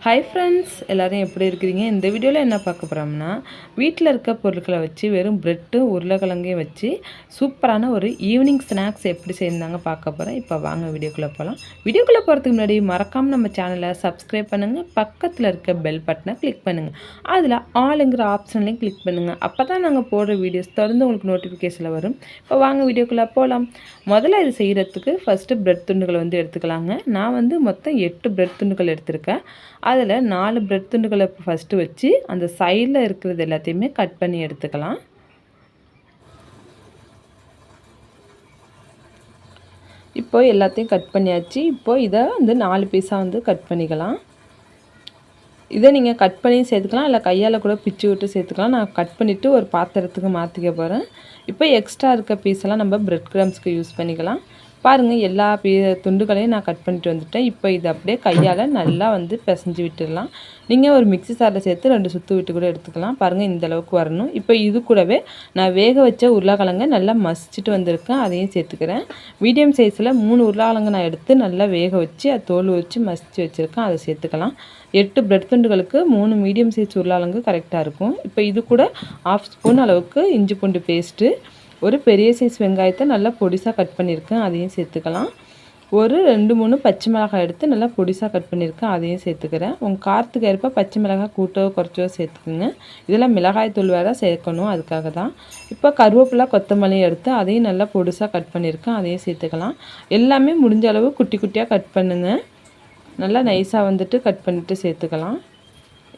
Hi friends, எல்லோரும் எப்படி இருக்கிறீங்க? இந்த வீடியோவில் என்ன பார்க்க போகிறோம்னா, வீட்டில் இருக்க பொருட்களை வச்சு வெறும் ப்ரெட்டும் உருளைக்கிழங்கையும் வச்சு சூப்பரான ஒரு ஈவினிங் ஸ்நாக்ஸ் எப்படி செய்யந்தாங்க பார்க்க போகிறேன். இப்போ வாங்க வீடியோக்குள்ளே போகலாம். வீடியோக்குள்ளே போகிறதுக்கு முன்னாடி மறக்காமல் நம்ம சேனலை சப்ஸ்கிரைப் பண்ணுங்கள், பக்கத்தில் இருக்க பெல் பட்டனை கிளிக் பண்ணுங்கள், அதில் ஆளுங்கிற ஆப்ஷன்லையும் கிளிக் பண்ணுங்கள். அப்போ தான் நாங்கள் போடுற வீடியோஸ் தொடர்ந்து உங்களுக்கு நோட்டிஃபிகேஷனில் வரும். இப்போ வாங்க வீடியோக்குள்ளே போகலாம். முதல்ல இது செய்கிறதுக்கு ஃபஸ்ட்டு ப்ரெட் துண்டுகளை எடுத்துக்கலாங்க. நான் மொத்தம் 8 ப்ரெட் துண்டுகள் எடுத்திருக்கேன். அதில் 4 ப்ரெட் துண்டுகளை ஃபஸ்ட்டு வச்சு அந்த சைடில் இருக்கிறது எல்லாத்தையுமே கட் பண்ணி எடுத்துக்கலாம். இப்போ எல்லாத்தையும் கட் பண்ணியாச்சு. இப்போது இதை 4 பீஸாக கட் பண்ணிக்கலாம். இதை நீங்கள் கட் பண்ணி சேர்த்துக்கலாம், இல்லை கையால் கூட பிச்சு விட்டு சேர்த்துக்கலாம். நான் கட் பண்ணிவிட்டு ஒரு பாத்திரத்துக்கு மாற்றிக்க போகிறேன். இப்போ எக்ஸ்ட்ரா இருக்க பீஸெல்லாம் நம்ம ப்ரெட் க்ரம்ஸ்க்கு யூஸ் பண்ணிக்கலாம். பாருங்கள், எல்லா துண்டுகளையும் நான் கட் பண்ணிட்டு வந்துட்டேன். இப்போ இது அப்படியே கையால் நல்லா பிசைஞ்சு விட்டுடலாம். நீங்கள் ஒரு மிக்ஸி சாரில் சேர்த்து 2 சுற்று விட்டு கூட எடுத்துக்கலாம். பாருங்கள், இந்த அளவுக்கு வரணும். இப்போ இது கூடவே நான் வேக வச்ச உருளைக்கிழங்கை நல்லா மசிச்சுட்டு வந்திருக்கேன், அதையும் சேர்த்துக்கிறேன். மீடியம் சைஸில் 3 உருளைக்கிழங்கு நான் எடுத்து நல்லா வேக வச்சு அது தோல் வச்சு மசித்து வச்சுருக்கேன், அதை சேர்த்துக்கலாம். 8 ப்ரெட் துண்டுகளுக்கு 3 மீடியம் சைஸ் உருளைக்கிழங்கு கரெக்டாக இருக்கும். இப்போ இது கூட 1/2 ஸ்பூன் அளவுக்கு இஞ்சி பூண்டு பேஸ்ட்டு, ஒரு பெரிய சைஸ் வெங்காயத்தை நல்லா பொடிசாக கட் பண்ணியிருக்கேன், அதையும் சேர்த்துக்கலாம். ஒரு 2-3 பச்சை மிளகாய் எடுத்து நல்லா பொடிசாக கட் பண்ணியிருக்கேன், அதையும் சேர்த்துக்கிறேன். உங்கள் காரத்துக்கு ஏற்ப பச்சை மிளகாய் கூட்டோ குறைச்சோ சேர்த்துக்குங்க. இதெல்லாம் மிளகாய் தூள் வேறு சேர்க்கணும், அதுக்காக தான். இப்போ கருவேப்பிலை கொத்தமல்லி எடுத்து அதையும் நல்லா பொடிசாக கட் பண்ணியிருக்கேன், அதையும் சேர்த்துக்கலாம். எல்லாமே முடிஞ்ச அளவு குட்டி குட்டியாக கட் பண்ணுங்கள். நல்லா நைஸாக கட் பண்ணிவிட்டு சேர்த்துக்கலாம்.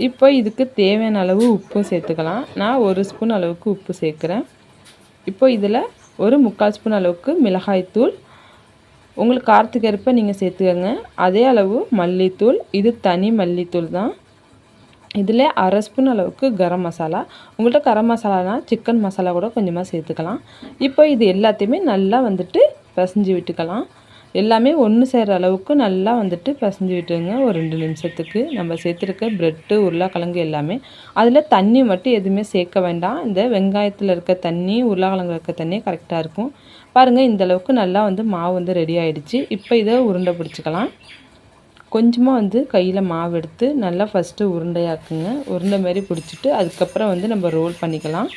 இப்போ இதுக்கு தேவையான அளவு உப்பும் சேர்த்துக்கலாம். நான் 1 ஸ்பூன் அளவுக்கு உப்பு சேர்க்குறேன். இப்போ இதில் ஒரு 3/4 ஸ்பூன் அளவுக்கு மிளகாய்த்தூள், உங்களுக்கு காரத்துக்கு ஏற்ப நீங்கள் சேர்த்துக்கோங்க. அதே அளவு மல்லித்தூள், இது தனி மல்லித்தூள் தான். இதில் 1/2 ஸ்பூன் அளவுக்கு கரம் மசாலா, உங்கள்கிட்ட கரம் மசாலானா சிக்கன் மசாலா கூட கொஞ்சமாக சேர்த்துக்கலாம். இப்போ இது எல்லாத்தையுமே நல்லா பிசைஞ்சு விட்டுக்கலாம். எல்லாமே ஒன்று சேர்கிற அளவுக்கு நல்லா பிசைஞ்சு விட்டுருங்க. ஒரு 2 நிமிஷத்துக்கு. நம்ம சேர்த்துருக்க ப்ரெட்டு உருளைக்கிழங்கு எல்லாமே அதில் தண்ணி மட்டும் எதுவுமே சேர்க்க வேண்டாம். இந்த வெங்காயத்தில் இருக்க தண்ணி உருளைக்கிழங்குல இருக்க தண்ணி கரெக்டாக இருக்கும். பாருங்கள், இந்தளவுக்கு நல்லா மாவு ரெடி ஆகிடுச்சு. இப்போ இதை உருண்டை பிடிச்சிக்கலாம். கொஞ்சமாக கையில் மாவு எடுத்து நல்லா ஃபஸ்ட்டு உருண்டையாக்குங்க. உருண்டை மாரி பிடிச்சிட்டு அதுக்கப்புறம் நம்ம ரோல் பண்ணிக்கலாம்.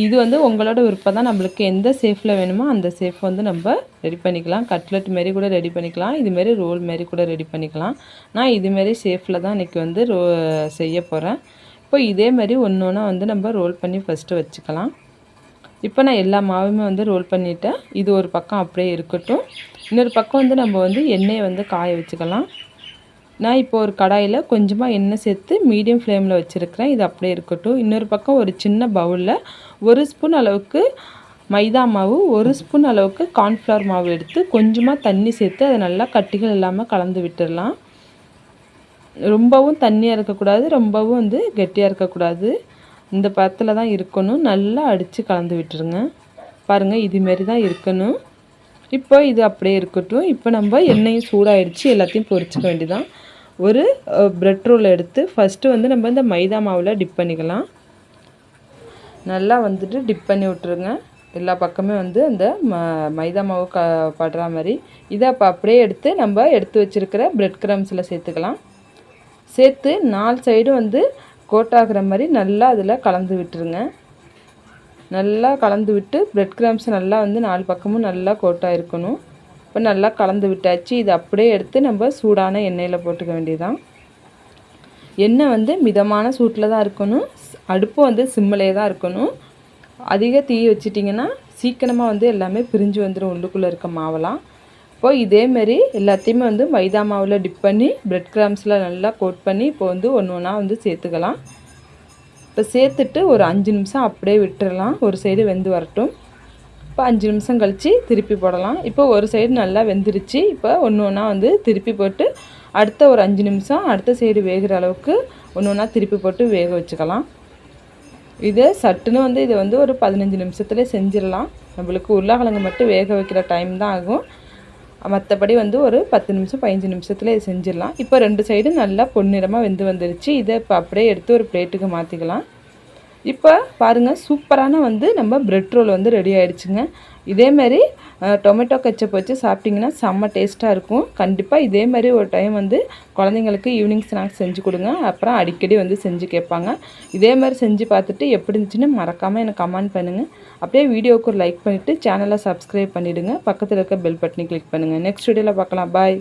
இது உங்களோட விருப்பம் தான். நம்மளுக்கு எந்த ஷேஃபில் வேணுமோ அந்த ஷேஃப் நம்ம ரெடி பண்ணிக்கலாம். கட்லெட் மாரி கூட ரெடி பண்ணிக்கலாம், இதுமாரி ரோல் மாரி கூட ரெடி பண்ணிக்கலாம். நான் இதுமாரி ஷேஃபில் தான் இன்றைக்கி செய்ய போகிறேன். இப்போ இதே மாதிரி ஒன்று ஒன்றா நம்ம ரோல் பண்ணி ஃபஸ்ட்டு வச்சுக்கலாம். இப்போ நான் எல்லா மாவுமே ரோல் பண்ணிவிட்டேன். இது ஒரு பக்கம் அப்படியே இருக்கட்டும். இன்னொரு பக்கம் நம்ம எண்ணெயை காய வச்சுக்கலாம். நான் இப்போ ஒரு கடாயில் கொஞ்சமாக எண்ணெய் சேர்த்து மீடியம் ஃப்ளேமில் வச்சுருக்கிறேன். இது அப்படியே இருக்கட்டும். இன்னொரு பக்கம் ஒரு சின்ன பவுலில் 1 ஸ்பூன் அளவுக்கு மைதா மாவு, 1 ஸ்பூன் அளவுக்கு கார்ன்ஃப்ளவர் மாவு எடுத்து கொஞ்சமாக தண்ணி சேர்த்து அதை நல்லா கட்டிகள் இல்லாமல் கலந்து விட்டுடலாம். ரொம்பவும் தண்ணியாக இருக்கக்கூடாது, ரொம்பவும் கெட்டியாக இருக்கக்கூடாது. இந்த பதத்தில் தான் இருக்கணும். நல்லா அடித்து கலந்து விட்டுருங்க. பாருங்கள், இதுமாரி தான் இருக்கணும். இப்போ இது அப்படியே இருக்கட்டும். இப்போ நம்ம எண்ணெயும் சூடாகிடுச்சு, எல்லாத்தையும் பொரிச்சிக்க வேண்டியதான். ஒரு ப்ரெட் ரோல் எடுத்து ஃபஸ்ட்டு நம்ம இந்த மைதா மாவில் டிப் பண்ணிக்கலாம். நல்லா டிப் பண்ணி விட்ருங்க. எல்லா பக்கமே அந்த மைதா மாவு படுற மாதிரி. இதை அப்போ அப்படியே எடுத்து நம்ம எடுத்து வச்சுருக்கிற ப்ரெட் க்ரம்ஸில் சேர்த்துக்கலாம். சேர்த்து 4 சைடும் கோட் ஆகிற மாதிரி நல்லா அதில் கலந்து விட்டுருங்க. நல்லா கலந்து விட்டு ப்ரெட் க்ரம்ஸ் நல்லா 4 பக்கமும் நல்லா கோட்டாக இருக்கணும். இப்போ நல்லா கலந்து விட்டாச்சு. இது அப்படியே எடுத்து நம்ம சூடான எண்ணெயில் போட்டுக்க வேண்டியதான். எண்ணெய் மிதமான சூட்டில் தான் இருக்கணும். அடுப்பு சிம்மிலே தான் இருக்கணும். அதிக தீ வச்சிட்டிங்கன்னா சீக்கிரமாக எல்லாமே பிரிஞ்சு வந்துடும் உள்ளுக்குள்ளே இருக்க மாவெல்லாம். இப்போது இதேமாரி எல்லாத்தையுமே மைதா மாவில் டிப் பண்ணி ப்ரெட் க்ரம்ஸில் நல்லா கோட் பண்ணி இப்போ ஒன்று ஒன்றா சேர்த்துக்கலாம். இப்போ சேர்த்துட்டு ஒரு 5 நிமிஷம் அப்படியே விட்டுடலாம். ஒரு சைடு வெந்து வரட்டும். இப்போ 5 நிமிஷம் கழித்து திருப்பி போடலாம். இப்போ ஒரு சைடு நல்லா வெந்துருச்சு. இப்போ ஒன்று ஒன்றா திருப்பி போட்டு அடுத்த ஒரு 5 நிமிஷம் அடுத்த சைடு வேகிற அளவுக்கு ஒன்று ஒன்றா திருப்பி போட்டு வேக வச்சுக்கலாம். இது சட்டுன்னு இதை ஒரு 15 நிமிஷத்துலேயே செஞ்சிடலாம். நம்மளுக்கு உருளைக்கிழங்கு மட்டும் வேக வைக்கிற டைம் தான் ஆகும். மற்றபடி ஒரு 10 நிமிஷம் 15 நிமிஷத்தில் இது செஞ்சிடலாம். இப்போ 2 சைடும் நல்லா பொன்னிறமாக வெந்து வந்துருச்சு. இதை இப்போ அப்படியே எடுத்து ஒரு பிளேட்டுக்கு மாற்றிக்கலாம். இப்போ பாருங்கள், சூப்பரான வந்து நம்ம பிரெட் ரோல் வந்து ரெடி ஆகிடுச்சுங்க. இதேமாரி டொமேட்டோ கெச்சப் வச்சு சாப்பிட்டிங்கன்னா செம்ம டேஸ்ட்டாக இருக்கும். கண்டிப்பாக இதேமாரி ஒரு டைம் வந்து குழந்தைங்களுக்கு ஈவினிங் ஸ்நாக்ஸ் செஞ்சு கொடுங்க. அப்புறம் அடிக்கடி வந்து செஞ்சு கேட்பாங்க. இதேமாதிரி செஞ்சு பார்த்துட்டு எப்படி இருந்துச்சுன்னு மறக்காமல் எனக்கு கமெண்ட் பண்ணுங்கள். அப்படியே வீடியோவுக்கு ஒரு லைக் பண்ணிவிட்டு சேனலை சப்ஸ்கிரைப் பண்ணிவிடுங்க. பக்கத்தில் இருக்க பெல் பட்டனை கிளிக் பண்ணுங்கள். நெக்ஸ்ட் வீடியோவில் பார்க்கலாம். பாய்.